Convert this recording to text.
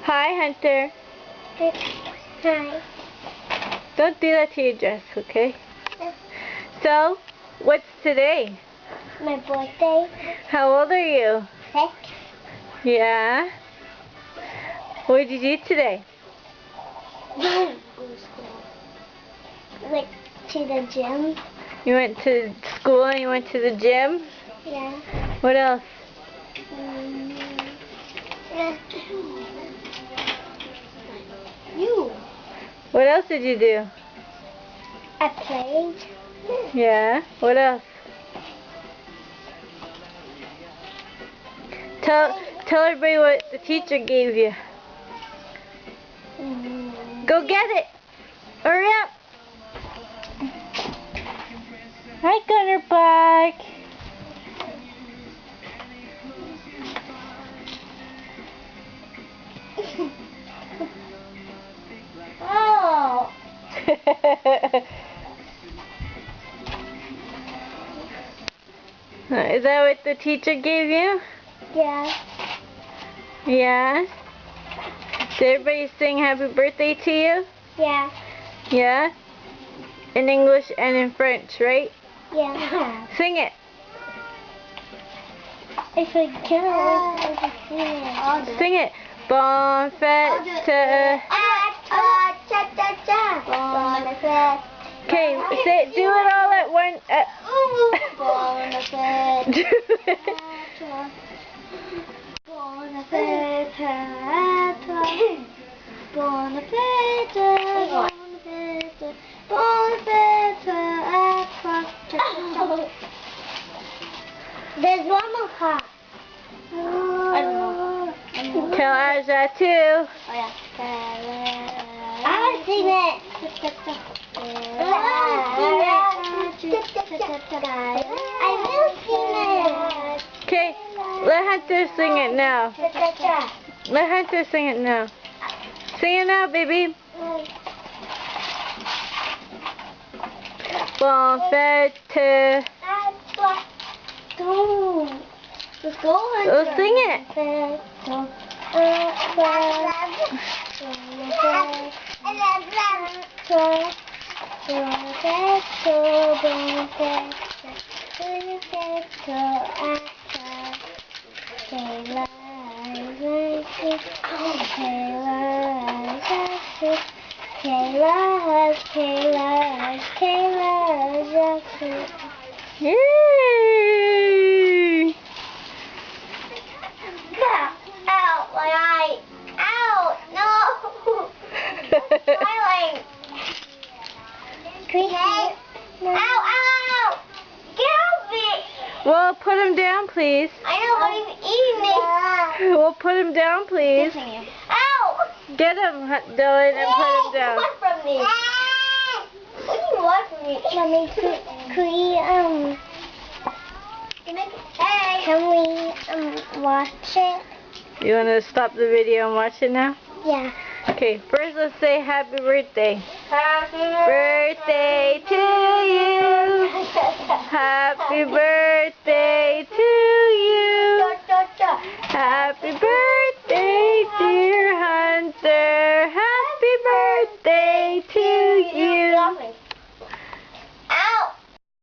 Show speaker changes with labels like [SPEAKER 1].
[SPEAKER 1] Hi, Hunter.
[SPEAKER 2] Hi.
[SPEAKER 1] Don't do that to your dress, okay? So, what's today?
[SPEAKER 2] My birthday.
[SPEAKER 1] How old are you?
[SPEAKER 2] 6.
[SPEAKER 1] Yeah? What did you do today?
[SPEAKER 2] Went to the gym.
[SPEAKER 1] You went to school and you went to the gym?
[SPEAKER 2] Yeah.
[SPEAKER 1] What else?
[SPEAKER 2] You.
[SPEAKER 1] What else did you do?
[SPEAKER 2] I played.
[SPEAKER 1] Yeah? What else? Tell everybody what the teacher gave you. Go get it! Hurry up! Hi, Gunner Black.
[SPEAKER 2] Oh.
[SPEAKER 1] Is that what the teacher gave you?
[SPEAKER 2] Yeah.
[SPEAKER 1] Yeah? Did everybody sing happy birthday to you?
[SPEAKER 2] Yeah.
[SPEAKER 1] Yeah? In English and in French, right?
[SPEAKER 2] Yeah.
[SPEAKER 1] Sing it.
[SPEAKER 2] If I can't,
[SPEAKER 1] Sing it. Bon fête. Okay, say do it all at one.
[SPEAKER 2] Bon fête.
[SPEAKER 1] Do it.
[SPEAKER 2] Bon fête à toi. Bon fête, bon fête, bon fête à toi. There's one more part. I don't know.
[SPEAKER 1] Tell Aja too.
[SPEAKER 2] Oh yeah. I sing it. I will sing it.
[SPEAKER 1] Okay, let Hunter sing it now. Let Hunter sing it now. Sing it now, baby. Bon fête.
[SPEAKER 2] Go. Let's go.
[SPEAKER 1] Oh, sing it. Yay! Well, put him down, please.
[SPEAKER 2] I know, but he's eating me.
[SPEAKER 1] Well, put him down, please.
[SPEAKER 2] Ow!
[SPEAKER 1] Get him, Dylan, and put him down.
[SPEAKER 2] What from me? What do you want from me? Mommy, can we watch it?
[SPEAKER 1] You want to stop the video and watch it now?
[SPEAKER 2] Yeah.
[SPEAKER 1] Okay, first let's say happy birthday.
[SPEAKER 2] Happy
[SPEAKER 1] Birthday to you. Happy birthday to you. Happy birthday.